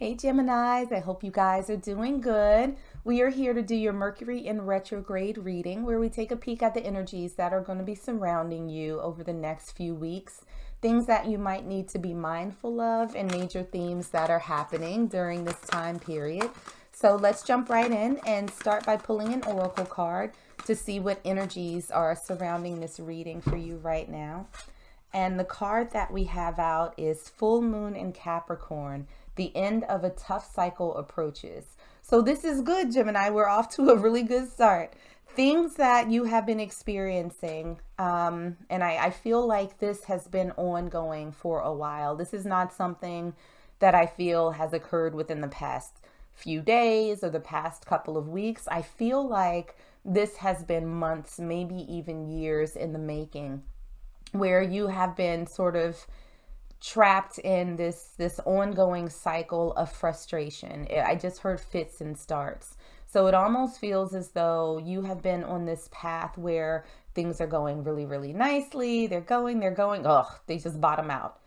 Hey Geminis, I hope you guys are doing good. We are here to do your Mercury in retrograde reading where we take a peek at the energies that are going to be surrounding you over the next few weeks, things that you might need to be mindful of, and major themes that are happening during this time period. So let's jump right in and start by pulling an oracle card to see what energies are surrounding this reading for you right now. And the card that we have out is Full Moon in Capricorn. The end of a tough cycle approaches. So this is good, Gemini. We're off to a really good start. Things that you have been experiencing, and I feel like this has been ongoing for a while. This is not something that I feel has occurred within the past few days or the past couple of weeks. I feel like this has been months, maybe even years in the making, where you have been sort of trapped in this ongoing cycle of frustration. I just heard fits and starts. So it almost feels as though you have been on this path where things are going really, really nicely. They're going, they just bottom out.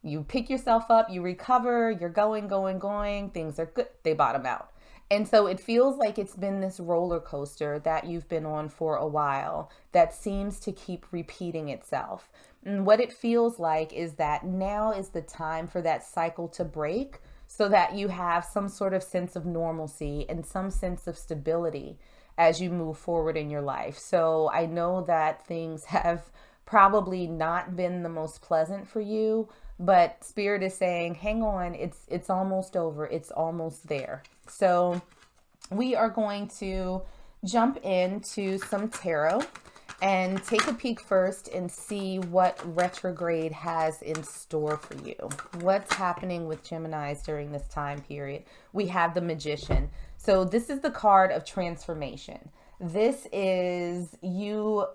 You pick yourself up, you recover, you're going, things are good, they bottom out. And so it feels like it's been this roller coaster that you've been on for a while that seems to keep repeating itself. And what it feels like is that now is the time for that cycle to break so that you have some sort of sense of normalcy and some sense of stability as you move forward in your life. So I know that things have probably not been the most pleasant for you, but Spirit is saying, hang on, it's almost over. It's almost there. So we are going to jump into some tarot and take a peek first and see what retrograde has in store for you. What's happening with Geminis during this time period? We have the Magician. So this is the card of transformation. This is you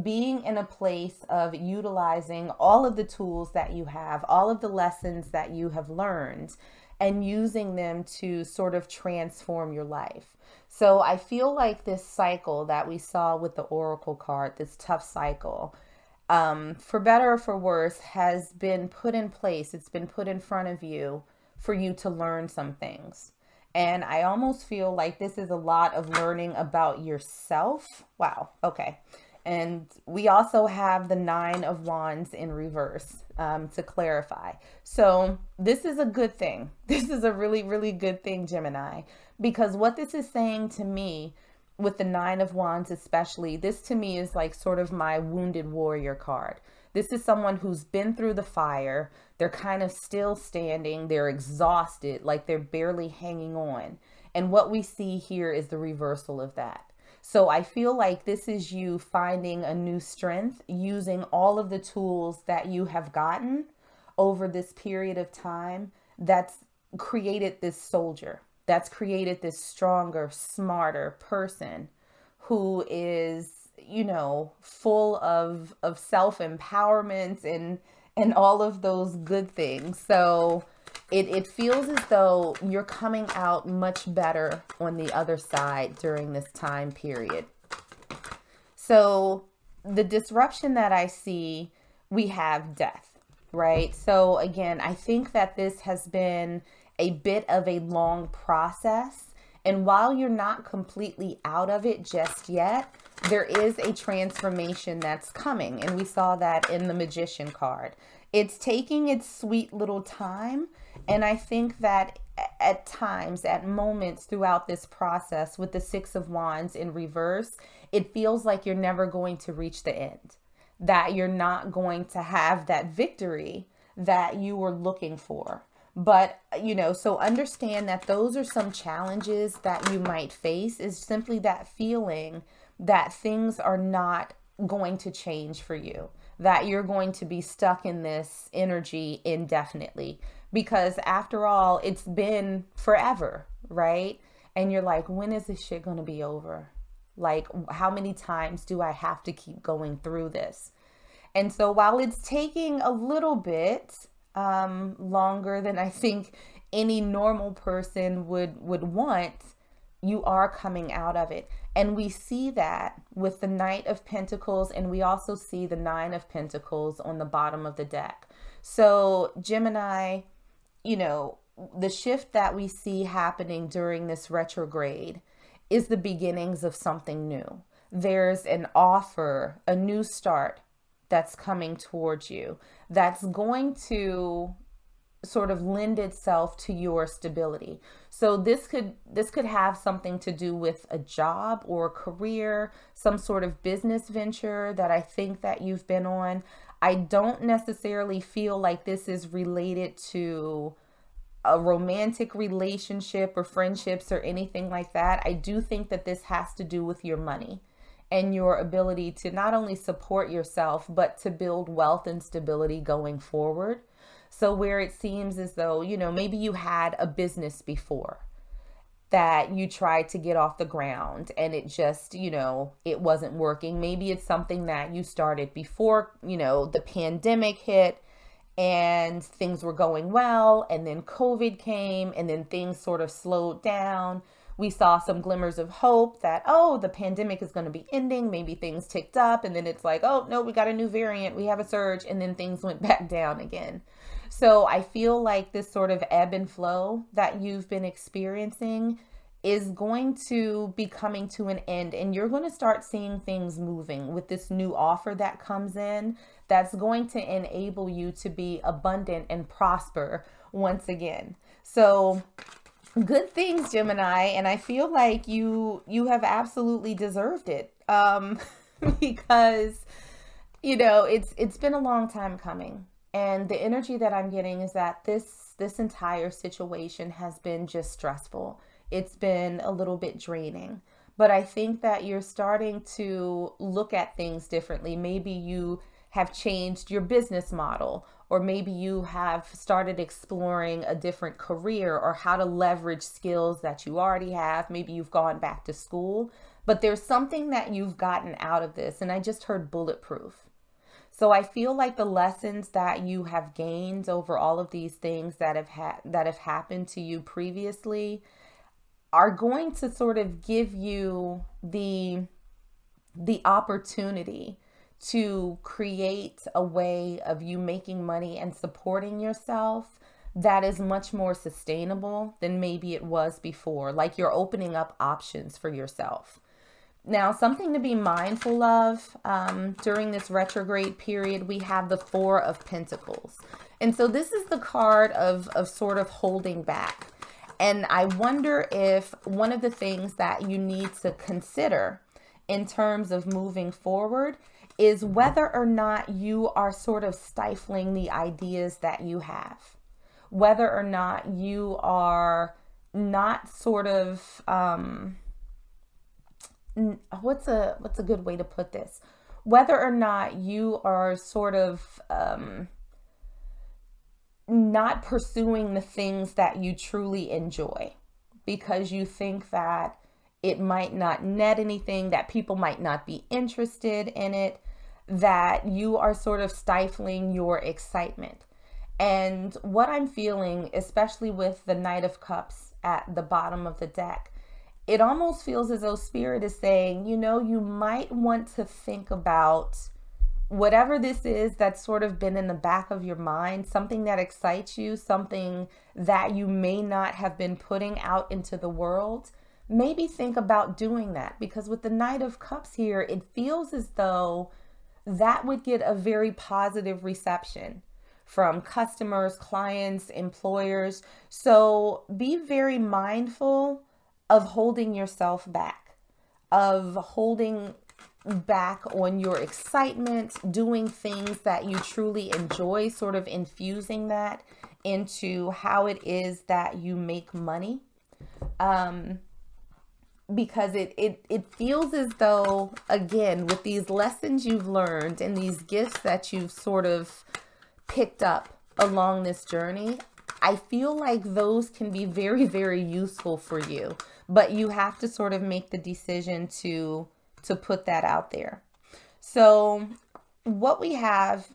being in a place of utilizing all of the tools that you have, all of the lessons that you have learned, and using them to sort of transform your life. So I feel like this cycle that we saw with the Oracle card, this tough cycle, for better or for worse, has been put in place. It's been put in front of you for you to learn some things. And I almost feel like this is a lot of learning about yourself. Wow. Okay. And we also have the Nine of Wands in reverse, to clarify. So this is a good thing. This is a really, really good thing, Gemini, because what this is saying to me with the Nine of Wands especially, this to me is like sort of my wounded warrior card. This is someone who's been through the fire. They're kind of still standing. They're exhausted, like they're barely hanging on. And what we see here is the reversal of that. So I feel like this is you finding a new strength using all of the tools that you have gotten over this period of time that's created this soldier, that's created this stronger, smarter person who is, full of self-empowerment and all of those good things. So it feels as though you're coming out much better on the other side during this time period. So the disruption that I see, we have death, right? So again, I think that this has been a bit of a long process. And while you're not completely out of it just yet, there is a transformation that's coming. And we saw that in the Magician card. It's taking its sweet little time. And I think that at times, at moments throughout this process with the Six of Wands in reverse, it feels like you're never going to reach the end, that you're not going to have that victory that you were looking for. But, so understand that those are some challenges that you might face, is simply that feeling that things are not going to change for you, that you're going to be stuck in this energy indefinitely. Because after all, it's been forever, right? And you're like, when is this shit going to be over? Like, how many times do I have to keep going through this? And so while it's taking a little bit longer than I think any normal person would want, you are coming out of it. And we see that with the Knight of Pentacles, and we also see the Nine of Pentacles on the bottom of the deck. So Gemini, the shift that we see happening during this retrograde is the beginnings of something new. There's an offer, a new start that's coming towards you that's going to sort of lend itself to your stability. So this could have something to do with a job or a career, some sort of business venture that I think that you've been on. I don't necessarily feel like this is related to a romantic relationship or friendships or anything like that. I do think that this has to do with your money and your ability to not only support yourself, but to build wealth and stability going forward. So where it seems as though, maybe you had a business before that you tried to get off the ground and it just, it wasn't working. Maybe it's something that you started before, the pandemic hit and things were going well, and then COVID came and then things sort of slowed down. We saw some glimmers of hope that, oh, the pandemic is going to be ending. Maybe things ticked up, and then it's like, oh, no, we got a new variant. We have a surge, and then things went back down again. So I feel like this sort of ebb and flow that you've been experiencing is going to be coming to an end, and you're going to start seeing things moving with this new offer that comes in that's going to enable you to be abundant and prosper once again. So good things, Gemini, and I feel like you have absolutely deserved it, because it's been a long time coming, and the energy that I'm getting is that this entire situation has been just stressful. It's been a little bit draining, but I think that you're starting to look at things differently. Maybe you have changed your business model, or maybe you have started exploring a different career or how to leverage skills that you already have. Maybe you've gone back to school, but there's something that you've gotten out of this. And I just heard bulletproof. So I feel like the lessons that you have gained over all of these things that have happened to you previously are going to sort of give you the opportunity to create a way of you making money and supporting yourself that is much more sustainable than maybe it was before. Like you're opening up options for yourself. Now, something to be mindful of during this retrograde period, we have the Four of Pentacles. And so this is the card of sort of holding back. And I wonder if one of the things that you need to consider in terms of moving forward is whether or not you are sort of stifling the ideas that you have, whether or not you are not sort of, what's a good way to put this? Whether or not you are sort of not pursuing the things that you truly enjoy because you think that it might not net anything, that people might not be interested in it, that you are sort of stifling your excitement. And what I'm feeling, especially with the Knight of Cups at the bottom of the deck, it almost feels as though Spirit is saying, you might want to think about whatever this is that's sort of been in the back of your mind, something that excites you, something that you may not have been putting out into the world. Maybe think about doing that, because with the Knight of Cups here, it feels as though that would get a very positive reception from customers, clients, employers. So be very mindful of holding yourself back, of holding back on your excitement, doing things that you truly enjoy, sort of infusing that into how it is that you make money. Because it feels as though, again, with these lessons you've learned and these gifts that you've sort of picked up along this journey, I feel like those can be very, very useful for you. But you have to sort of make the decision to put that out there. So what we have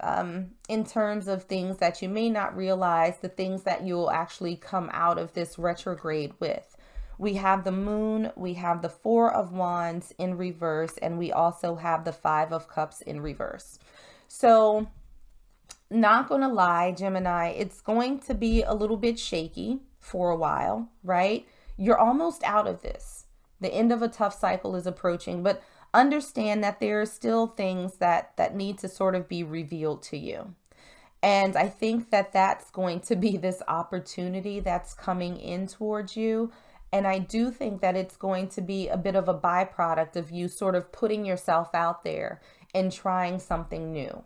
in terms of things that you may not realize, the things that you'll actually come out of this retrograde with. We have the Moon, we have the Four of Wands in reverse, and we also have the Five of Cups in reverse. So not going to lie, Gemini, it's going to be a little bit shaky for a while, right? You're almost out of this. The end of a tough cycle is approaching, but understand that there are still things that need to sort of be revealed to you. And I think that that's going to be this opportunity that's coming in towards you. And I do think that it's going to be a bit of a byproduct of you sort of putting yourself out there and trying something new.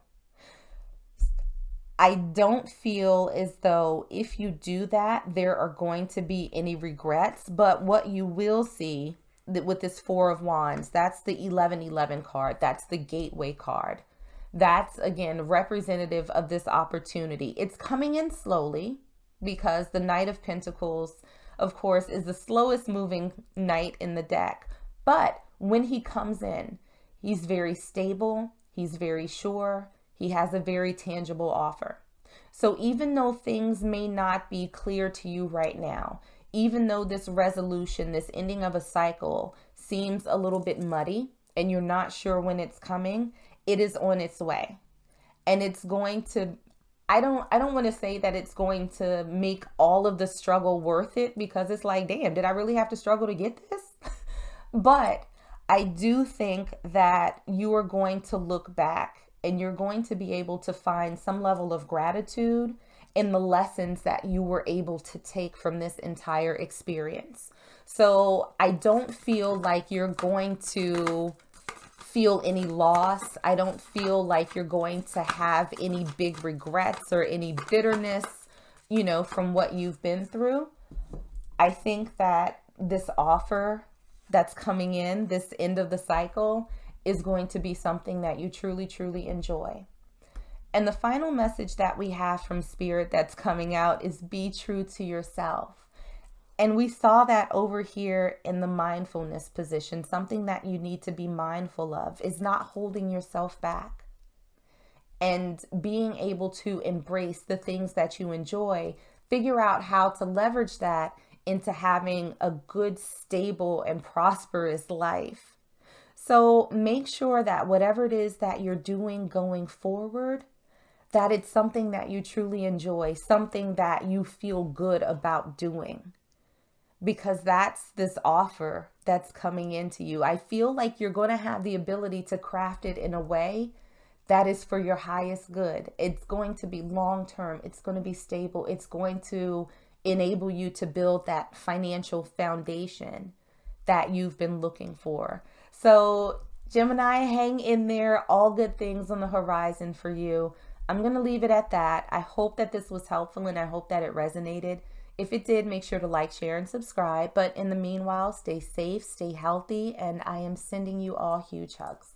I don't feel as though if you do that, there are going to be any regrets. But what you will see with this Four of Wands, that's the 1111 card. That's the gateway card. That's, again, representative of this opportunity. It's coming in slowly because the Knight of Pentacles, of course, is the slowest moving knight in the deck. But when he comes in, he's very stable. He's very sure. He has a very tangible offer. So even though things may not be clear to you right now, even though this resolution, this ending of a cycle seems a little bit muddy and you're not sure when it's coming, it is on its way. And it's going to, I don't want to say that it's going to make all of the struggle worth it, because it's like, damn, did I really have to struggle to get this? But I do think that you are going to look back and you're going to be able to find some level of gratitude in the lessons that you were able to take from this entire experience. So I don't feel like you're going to feel any loss. I don't feel like you're going to have any big regrets or any bitterness, from what you've been through. I think that this offer that's coming in, this end of the cycle, is going to be something that you truly, truly enjoy. And the final message that we have from Spirit that's coming out is be true to yourself. And we saw that over here in the mindfulness position. Something that you need to be mindful of is not holding yourself back and being able to embrace the things that you enjoy. Figure out how to leverage that into having a good, stable, and prosperous life. So make sure that whatever it is that you're doing going forward, that it's something that you truly enjoy, something that you feel good about doing. Because that's this offer that's coming into you. I feel like you're going to have the ability to craft it in a way that is for your highest good. It's going to be long-term. It's going to be stable. It's going to enable you to build that financial foundation that you've been looking for. So Gemini, hang in there. All good things on the horizon for you. I'm going to leave it at that. I hope that this was helpful and I hope that it resonated. If it did, make sure to like, share, and subscribe. But in the meanwhile, stay safe, stay healthy, and I am sending you all huge hugs.